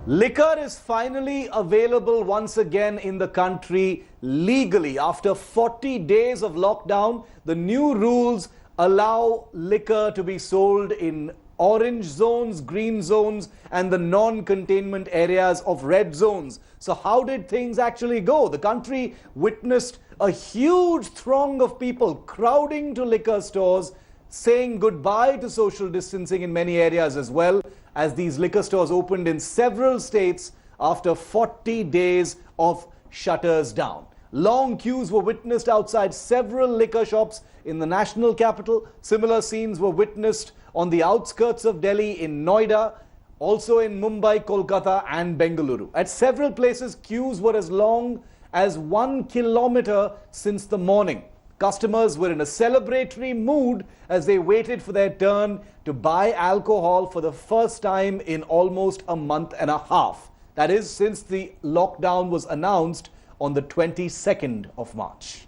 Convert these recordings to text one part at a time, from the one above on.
Liquor is finally available once again in the country legally. After 40 days of lockdown, the new rules allow liquor to be sold in orange zones, green zones, and the non-containment areas of red zones. So how did things actually go? The country witnessed a huge throng of people crowding to liquor stores, saying goodbye to social distancing in many areas as well, as these liquor stores opened in several states after 40 days of shutters down. Long queues were witnessed outside several liquor shops in the national capital. Similar scenes were witnessed on the outskirts of Delhi, in Noida, also in Mumbai, Kolkata and Bengaluru. At several places, queues were as long as 1 kilometer since the morning. Customers were in a celebratory mood as they waited for their turn to buy alcohol for the first time in almost a month and a half. That is, since the lockdown was announced on the 22nd of March.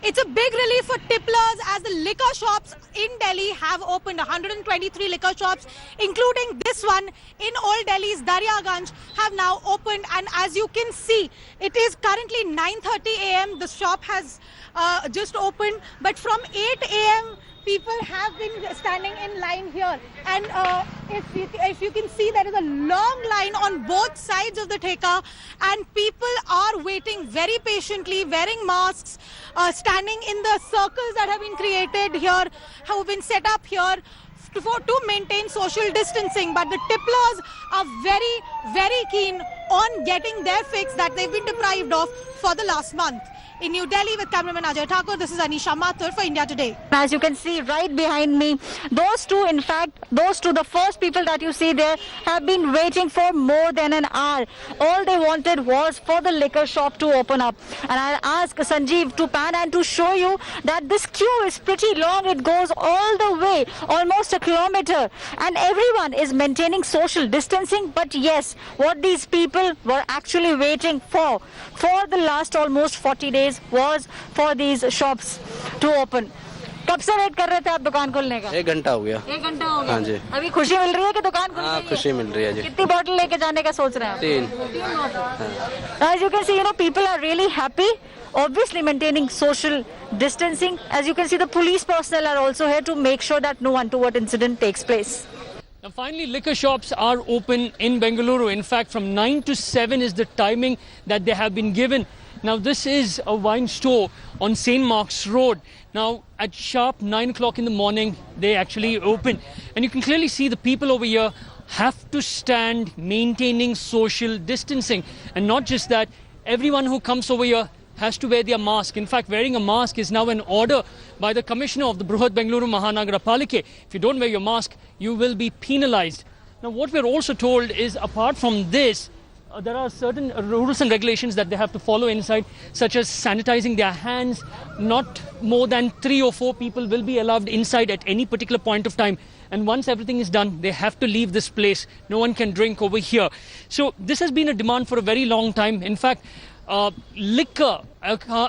It's a big relief for tipplers as the liquor shops in Delhi have opened. 123 liquor shops, including this one in Old Delhi's Daryaganj, have now opened. And as you can see, it is currently 9:30 a.m. The shop has just opened. But from 8 a.m., people have been standing in line here. And if you can see, there is a long line on both sides of the theka. And people are waiting very patiently, wearing masks, standing in the circles that have been created here, have been set up here to maintain social distancing. But the tipplers are very, very keen on getting their fix that they've been deprived of for the last month. In New Delhi with cameraman Ajay Thakur, this is Anisha Mathur for India Today. As you can see right behind me, those two, the first people that you see there, have been waiting for more than an hour. All they wanted was for the liquor shop to open up. And I'll ask Sanjeev to pan and to show you that this queue is pretty long. It goes all the way, almost a kilometer. And everyone is maintaining social distancing. But yes, what these people were actually waiting for the last almost 40 days was for these shops to open. कब से wait कर रहे थे आप दुकान खोलने का? 1 घंटा हो गया। 1 घंटा हो गया? हाँ जी। अभी खुशी मिल रही है कि दुकान खुल गई है? हाँ, खुशी मिल रही है जी। कितनी बॉटल लेके जाने का सोच रहे हैं आप? 3। As you can see, people are really happy, obviously maintaining social distancing. As you can see, the police personnel are also here to make sure that no untoward incident takes place. Now finally, liquor shops are open in Bengaluru. In fact, from 9 to 7 is the timing that they have been given. Now this is a wine store on St. Mark's Road. Now at sharp 9 o'clock in the morning, they actually open. And you can clearly see the people over here have to stand maintaining social distancing. And not just that, everyone who comes over here has to wear their mask. In fact, wearing a mask is now an order by the commissioner of the Bruhat Bengaluru Mahanagara Palike. If you don't wear your mask, you will be penalized. Now what we're also told is, apart from this, there are certain rules and regulations that they have to follow inside, such as sanitizing their hands. Not more than 3 or 4 people will be allowed inside at any particular point of time. And once everything is done, they have to leave this place. No one can drink over here. So this has been a demand for a very long time. In fact, liquor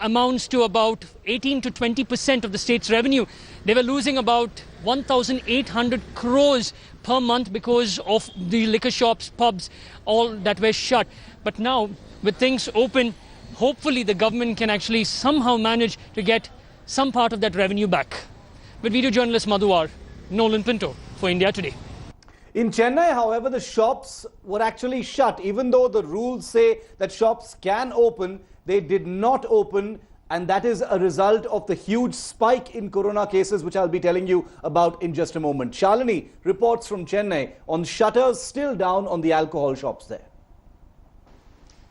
amounts to about 18 to 20% of the state's revenue. They were losing about 1,800 crores per month because of the liquor shops, pubs, all that were shut. But now, with things open, hopefully the government can actually somehow manage to get some part of that revenue back. With video journalist Madhuwar, NOLAN PINTO for India Today. In Chennai, however, the shops were actually shut. Even though the rules say that shops can open, they did not open. And that is a result of the huge spike in corona cases, which I'll be telling you about in just a moment. Shalini reports from Chennai on shutters still down on the alcohol shops there.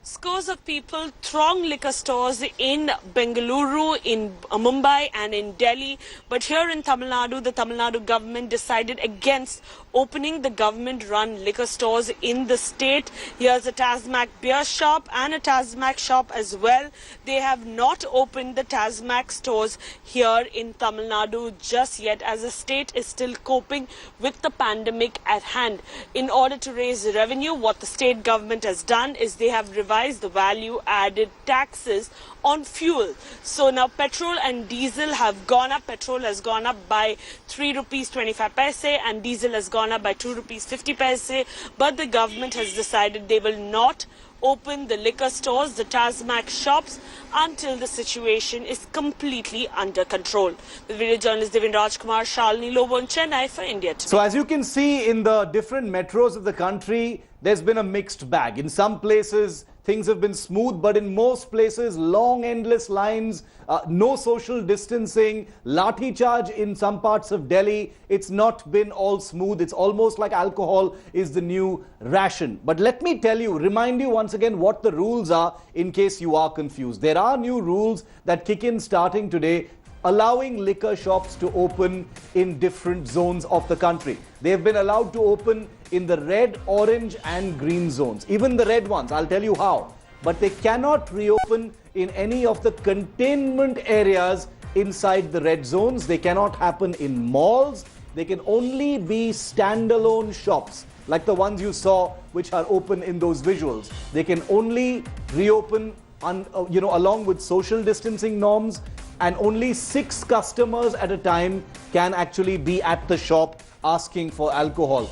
Scores of people throng liquor stores in Bengaluru, in Mumbai and in Delhi. But here in Tamil Nadu, the Tamil Nadu government decided against opening the government-run liquor stores in the state. Here's a Tasmac beer shop and a Tasmac shop as well. They have not opened the Tasmac stores here in Tamil Nadu just yet, as the state is still coping with the pandemic at hand. In order to raise revenue, what the state government has done is they have revised the value-added taxes on fuel. So now petrol and diesel have gone up. Petrol has gone up by 3 rupees 25 paise and diesel has gone gone up by 2 rupees 50 paise, but the government has decided they will not open the liquor stores, the Tasmac shops, until the situation is completely under control. With video journalist Devin Rajkumar, Shalini Lobo in Chennai for India Today. So as you can see in the different metros of the country, there's been a mixed bag. In some places, things have been smooth, but in most places, long, endless lines, no social distancing, Lathi-Charge in some parts of Delhi. It's not been all smooth. It's almost like alcohol is the new ration. But let me tell you, remind you once again what the rules are in case you are confused. There are new rules that kick in starting today, allowing liquor shops to open in different zones of the country. They've been allowed to open in the red, orange and green zones. Even the red ones, I'll tell you how. But they cannot reopen in any of the containment areas inside the red zones. They cannot happen in malls. They can only be standalone shops, like the ones you saw which are open in those visuals. They can only reopen along with social distancing norms, and only 6 customers at a time can actually be at the shop asking for alcohol.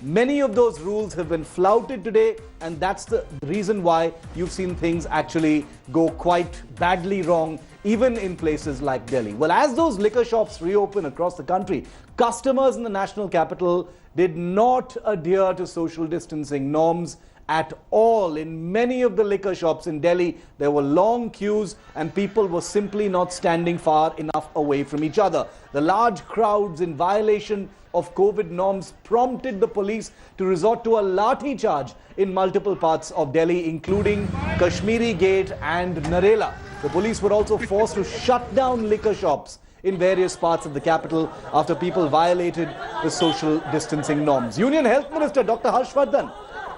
Many of those rules have been flouted today, and that's the reason why you've seen things actually go quite badly wrong, even in places like Delhi. Well, as those liquor shops reopen across the country, customers in the national capital did not adhere to social distancing norms at all. In many of the liquor shops in Delhi, there were long queues and people were simply not standing far enough away from each other. The large crowds in violation of COVID norms prompted the police to resort to a lathi-charge in multiple parts of Delhi, including Kashmere Gate and Narela. The police were also forced to shut down liquor shops in various parts of the capital after people violated the social distancing norms. Union Health Minister Dr. Harshvardhan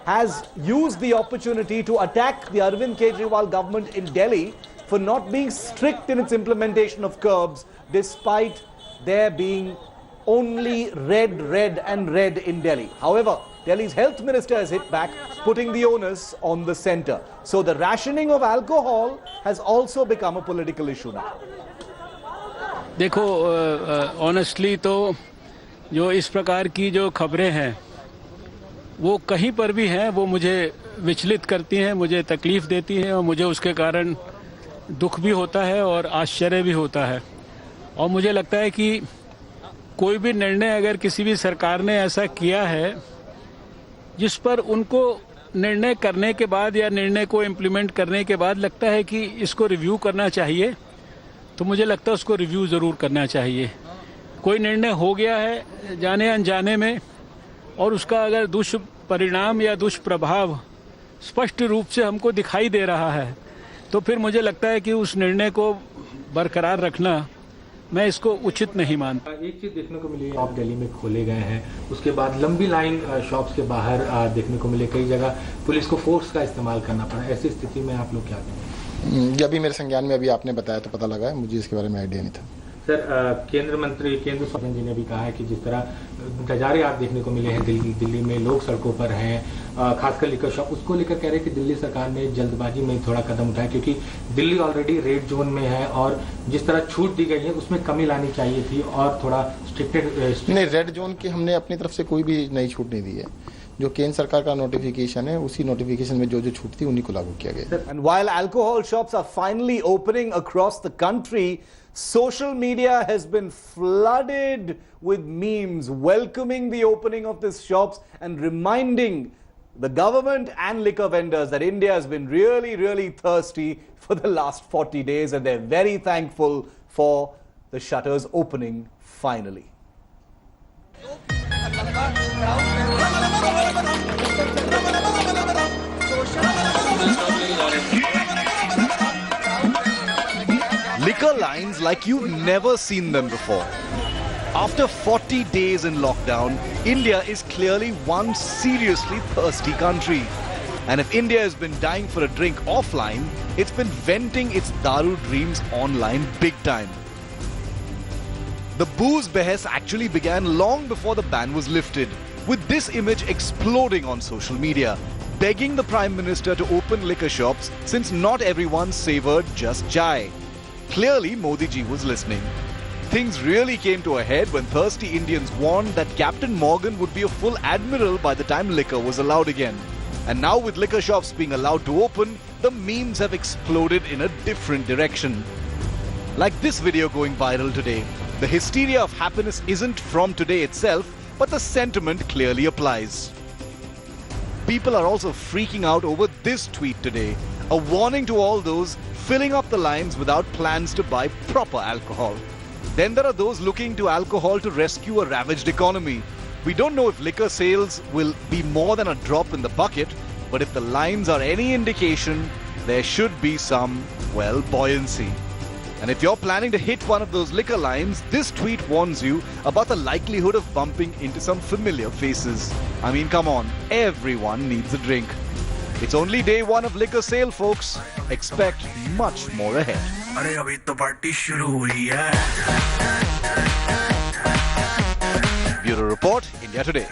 has used the opportunity to attack the Arvind Kejriwal government in Delhi for not being strict in its implementation of curbs, despite there being only red in Delhi. However, Delhi's health minister has hit back, putting the onus on the centre. So the rationing of alcohol has also become a political issue now. देखो, honestly तो जो इस प्रकार की जो खबरें हैं वो कहीं पर भी हैं, वो मुझे विचलित करती हैं, मुझे तकलीफ देती हैं और मुझे उसके कारण दुख भी होता है और आश्चर्य भी होता है। और मुझे लगता है कि कोई भी निर्णय अगर किसी भी सरकार ने ऐसा किया है जिस पर उनको निर्णय करने के बाद या निर्णय को इम्प्लीमेंट करने के बाद लगता है कि इसको रिव्यू करना चाहिए, तो मुझे लगता है उसको रिव्यू ज़रूर करना चाहिए। कोई निर्णय हो गया है जाने अनजाने में और उसका अगर दुष्परिणाम या दुष्प्रभाव स्पष्ट रूप से हमको दिखाई दे रहा है, तो फिर मुझे लगता है कि उस निर्णय को बरकरार रखना मैं इसको उचित नहीं मानता। एक चीज देखने को मिली, शॉप दिल्ली में खोले गए हैं, उसके बाद लंबी लाइन शॉप्स के बाहर देखने को मिले, कई जगह पुलिस को फोर्स का इस्तेमाल करना पड़ा। ऐसी स्थिति में आप लोग क्या करेंगे? ये अभी मेरे संज्ञान में अभी आपने बताया तो पता लगा है, मुझे इसके बारे में आइडिया नहीं था। सर, केंद्र स्वास्थ्य जी ने भी कहा है कि जिस तरह नजारे आप देखने को मिले हैं दिल्ली में, लोग सड़कों पर हैं, खासकर लिकर शॉप, उसको लेकर कह रहे हैं कि दिल्ली सरकार ने जल्दबाजी में थोड़ा कदम उठाया, क्योंकि दिल्ली ऑलरेडी रेड जोन में है और जिस तरह छूट दी गई है उसमें कमी लानी चाहिए थी और थोड़ा स्ट्रिक्टेड। नहीं, रेड जोन की हमने अपनी तरफ से कोई भी नई छूट नहीं दी है। जो केंद्र सरकार का नोटिफिकेशन है, उसी नोटिफिकेशन में जो छूट थी उन्हीं को लागू किया गया। And while alcohol shops are finally opening across the country, social media has been flooded with memes welcoming the opening of these shops and reminding the government and liquor vendors that India has been really thirsty for the last 40 days and they're very thankful for the shutters opening finally. Liquor lines like you've never seen them before. After 40 days in lockdown, India is clearly one seriously thirsty country. And if India has been dying for a drink offline, it's been venting its daru dreams online big time. The booze behest actually began long before the ban was lifted, with this image exploding on social media, begging the Prime Minister to open liquor shops since not everyone savoured just chai. Clearly, Modi ji was listening. Things really came to a head when thirsty Indians warned that Captain Morgan would be a full admiral by the time liquor was allowed again. And now with liquor shops being allowed to open, the memes have exploded in a different direction. Like this video going viral today. The hysteria of happiness isn't from today itself, but the sentiment clearly applies. People are also freaking out over this tweet today. A warning to all those filling up the lines without plans to buy proper alcohol. Then there are those looking to alcohol to rescue a ravaged economy. We don't know if liquor sales will be more than a drop in the bucket, but if the lines are any indication, there should be some, well, buoyancy. And if you're planning to hit one of those liquor lines, this tweet warns you about the likelihood of bumping into some familiar faces. I mean, come on, everyone needs a drink. It's only day one of liquor sale, folks. Expect much more ahead. Bureau Report, India Today.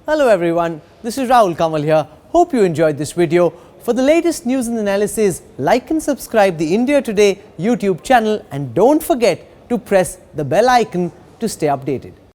Hello everyone, this is Rahul Kamal here. Hope you enjoyed this video. For the latest news and analysis, like and subscribe the India Today YouTube channel and don't forget to press the bell icon to stay updated.